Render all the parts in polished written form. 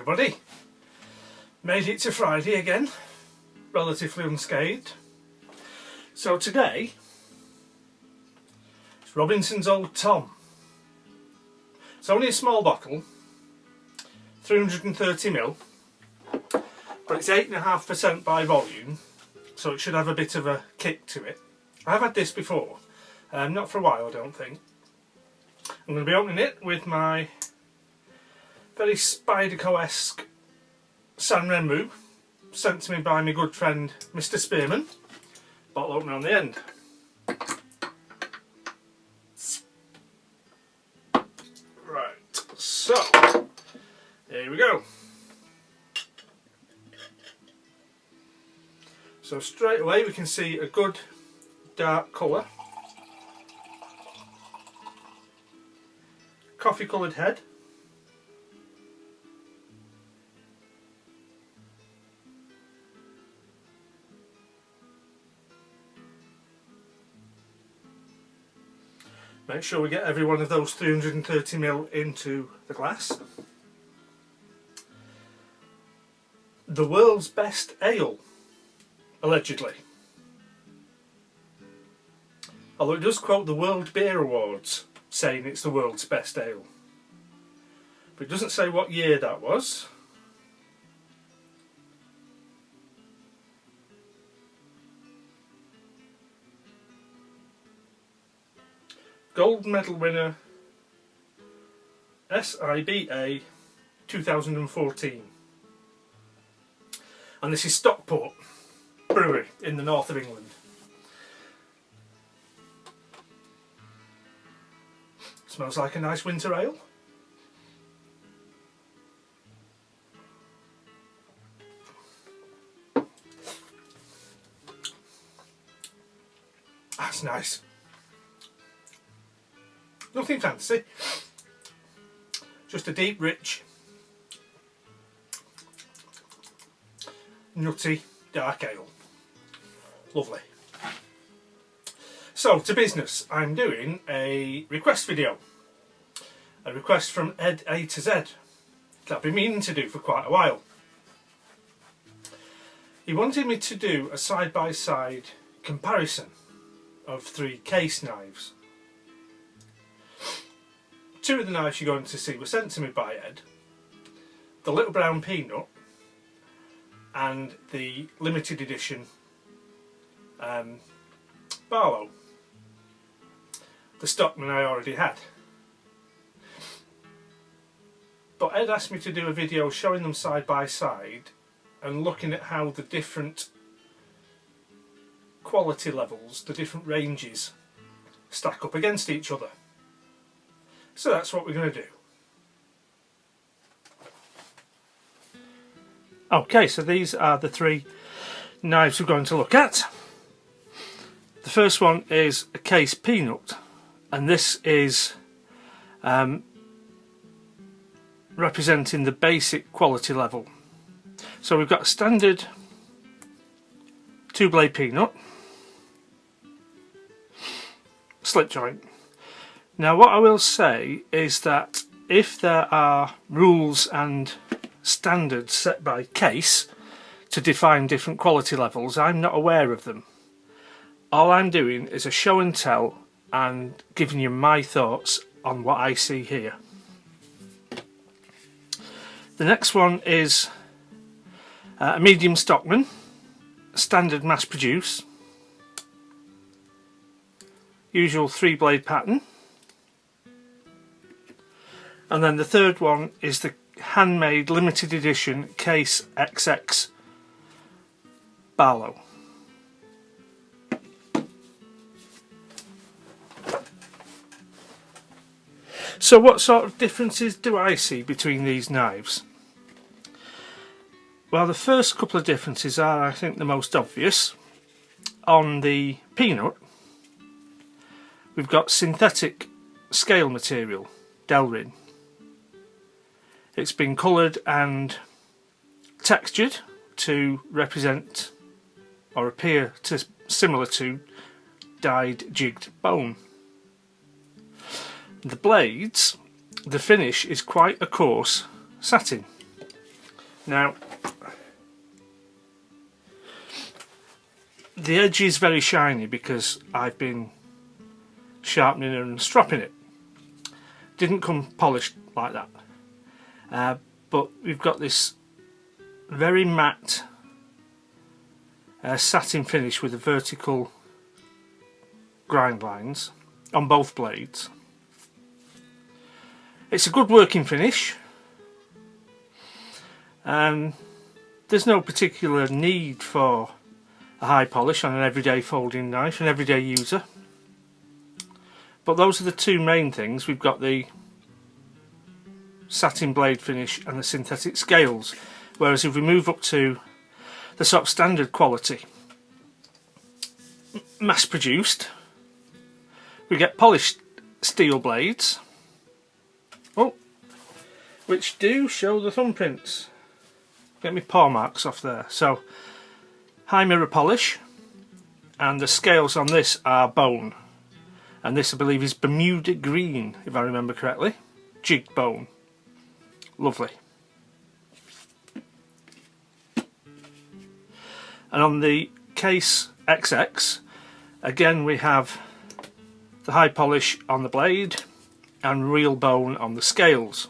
everybody. Made it to Friday again, relatively unscathed. So today, it's Robinson's Old Tom. It's only a small bottle, 330ml, but it's 8.5% by volume, so it should have a bit of a kick to it. I've had this before, not for a while I don't think. I'm going to be opening it with my very Spyderco-esque San Remu, sent to me by my good friend Mr. Spearman. Bottle opener on the end. Right, so here we go. So straight away we can see a good dark colour. Coffee coloured head. Make sure we get every one of those 330ml into the glass. The world's best ale, allegedly. Although it does quote the World Beer Awards, saying it's the world's best ale. But it doesn't say what year that was. Gold medal winner SIBA 2014. And this is Stockport Brewery in the north of England. Smells like a nice winter ale. That's nice. Nothing fancy, just a deep, rich, nutty, dark ale. Lovely. So, to business, I'm doing a request video. A request from EDAtoZ that I've been meaning to do for quite a while. He wanted me to do a side-by-side comparison of 3 case knives. 2 of the knives you're going to see were sent to me by Ed. The Little Brown Peanut and the limited edition Barlow. The Stockman I already had. But Ed asked me to do a video showing them side by side and looking at how the different quality levels, the different ranges, stack up against each other. So that's what we're going to do. Okay, so these are the 3 knives we're going to look at. The first one is a Case Peanut, and this is representing the basic quality level. So we've got a standard 2-blade peanut, slip joint. Now what I will say is that if there are rules and standards set by Case to define different quality levels, I'm not aware of them. All I'm doing is a show and tell and giving you my thoughts on what I see here. The next one is a medium Stockman, standard mass produce, usual 3-blade pattern. And then the third one is the handmade limited edition Case XX Barlow. So what sort of differences do I see between these knives? Well, the first couple of differences are, I think, the most obvious. On the Peanut, we've got synthetic scale material, Delrin. It's been coloured and textured to represent or appear to similar to dyed jigged bone. The blades, the finish is quite a coarse satin. Now, the edge is very shiny because I've been sharpening and stropping it. Didn't come polished like that, but we've got this very matte satin finish with the vertical grind lines on both blades. It's a good working finish. There's no particular need for a high polish on an everyday folding knife, an everyday user. But those are the two main things. We've got the satin blade finish and the synthetic scales. Whereas if we move up to the sort of standard quality, mass produced, we get polished steel blades, which do show the thumbprints. Get my paw marks off there. So, high mirror polish, and the scales on this are bone. And this, I believe, is Bermuda green, if I remember correctly. Jigged bone. Lovely. And on the case XX, again we have the high polish on the blade and real bone on the scales.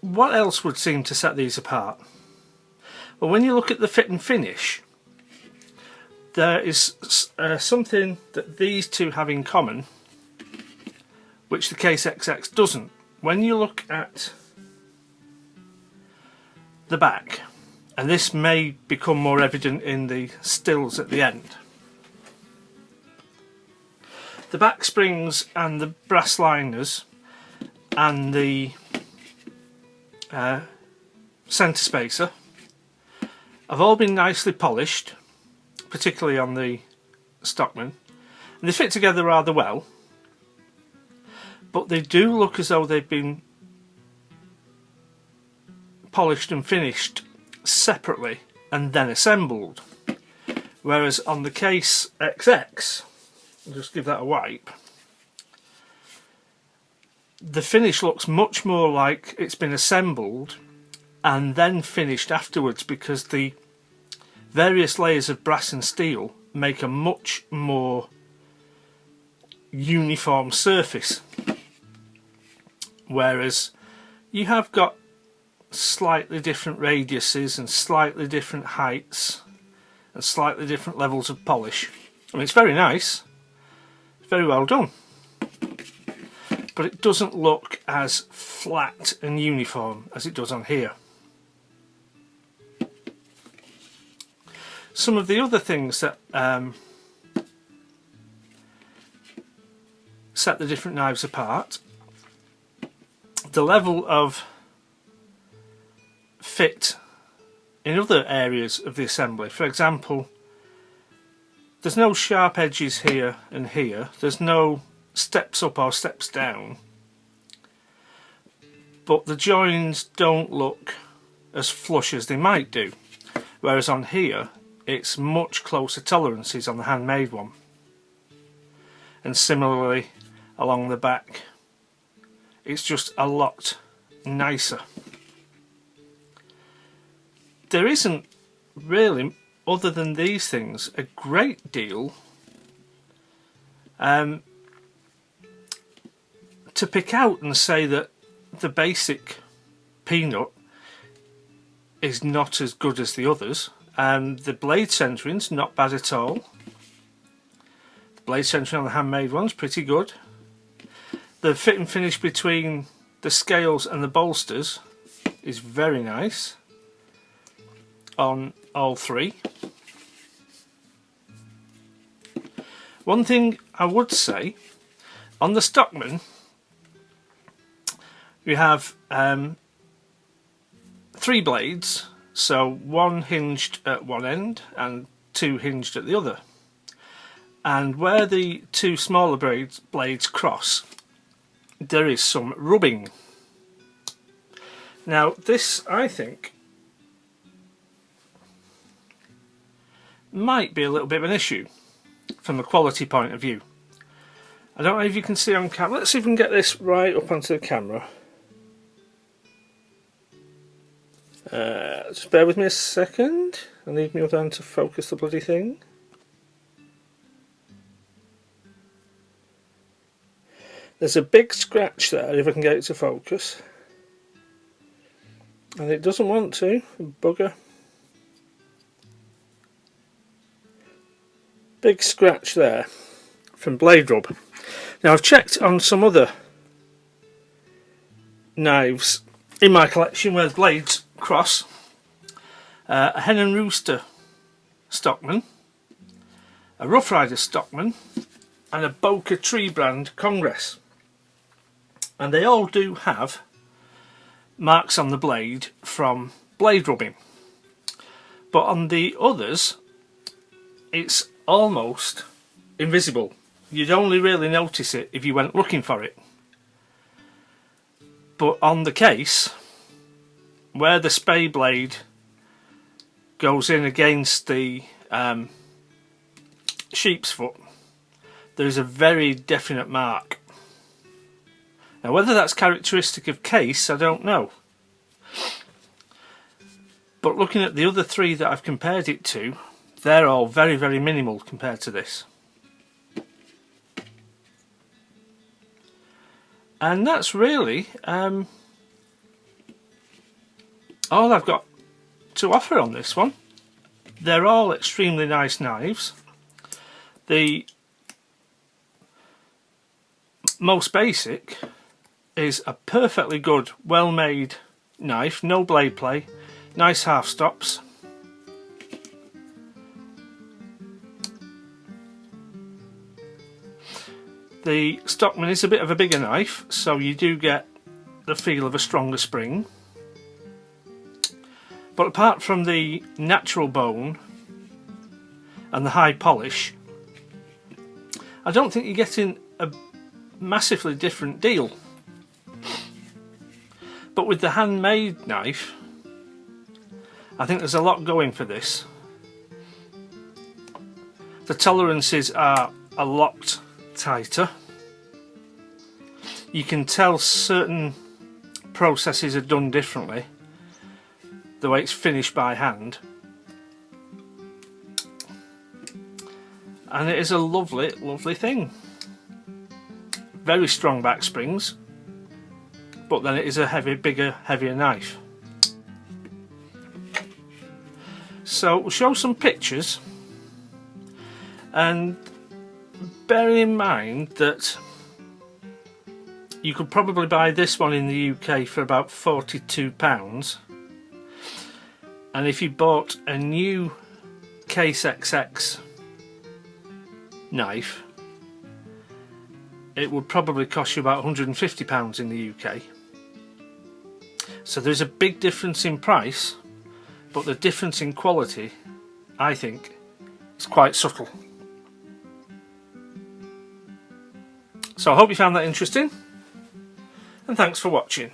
What else would seem to set these apart? Well, when you look at the fit and finish, there is something that these two have in common, which the case XX doesn't. When you look at the back, and this may become more evident in the stills at the end, the back springs and the brass liners and the centre spacer have all been nicely polished, particularly on the Stockman, and they fit together rather well, but they do look as though they've been polished and finished separately and then assembled, whereas on the case XX, I'll just give that a wipe, the finish looks much more like it's been assembled and then finished afterwards, because the various layers of brass and steel make a much more uniform surface, whereas you have got slightly different radiuses and slightly different heights and slightly different levels of polish. I mean, it's very nice, it's very well done, but it doesn't look as flat and uniform as it does on here. Some of the other things that set the different knives apart: the level of fit in other areas of the assembly. For example, there's no sharp edges here and here, there's no steps up or steps down, but the joins don't look as flush as they might do, whereas on here it's much closer tolerances on the handmade one, and similarly along the back it's just a lot nicer. There isn't really, other than these things, a great deal to pick out and say that the basic Peanut is not as good as the others. The blade centering's not bad at all. The blade centering on the handmade one's pretty good. The fit and finish between the scales and the bolsters is very nice on all three. One thing I would say, on the Stockman you have 3 blades, so 1 hinged at one end and 2 hinged at the other, and where the 2 smaller blades cross there is some rubbing. Now this, I think, might be a little bit of an issue from a quality point of view. I don't know if you can see on camera. Let's see if we can get this right up onto the camera. Just bear with me a second. I need my other hand to focus the bloody thing. There's a big scratch there, if I can get it to focus. And it doesn't want to, bugger. Big scratch there from blade rub. Now I've checked on some other knives in my collection where the blades cross. A Hen and Rooster Stockman, a Rough Rider Stockman, and a Boca Tree brand Congress. And they all do have marks on the blade from blade rubbing. But on the others, it's almost invisible. You'd only really notice it if you went looking for it. But on the case, where the spay blade goes in against the sheep's foot, there's a very definite mark. Now whether that's characteristic of case, I don't know. But looking at the other three that I've compared it to, they're all very, very minimal compared to this. And that's really all I've got to offer on this one. They're all extremely nice knives. The most basic is a perfectly good, well-made knife, no blade play, nice half stops. The Stockman is a bit of a bigger knife, so you do get the feel of a stronger spring. But apart from the natural bone and the high polish, I don't think you're getting a massively different deal. But with the handmade knife, I think there's a lot going for this. The tolerances are a lot tighter. You can tell certain processes are done differently, the way it's finished by hand. And it is a lovely, lovely thing. Very strong back springs, but then it is a heavy, bigger, heavier knife. So we'll show some pictures, and bearing in mind that you could probably buy this one in the UK for about £42, and if you bought a new Case XX knife, it would probably cost you about £150 in the UK. So there's a big difference in price, but the difference in quality, I think, is quite subtle. So I hope you found that interesting, and thanks for watching.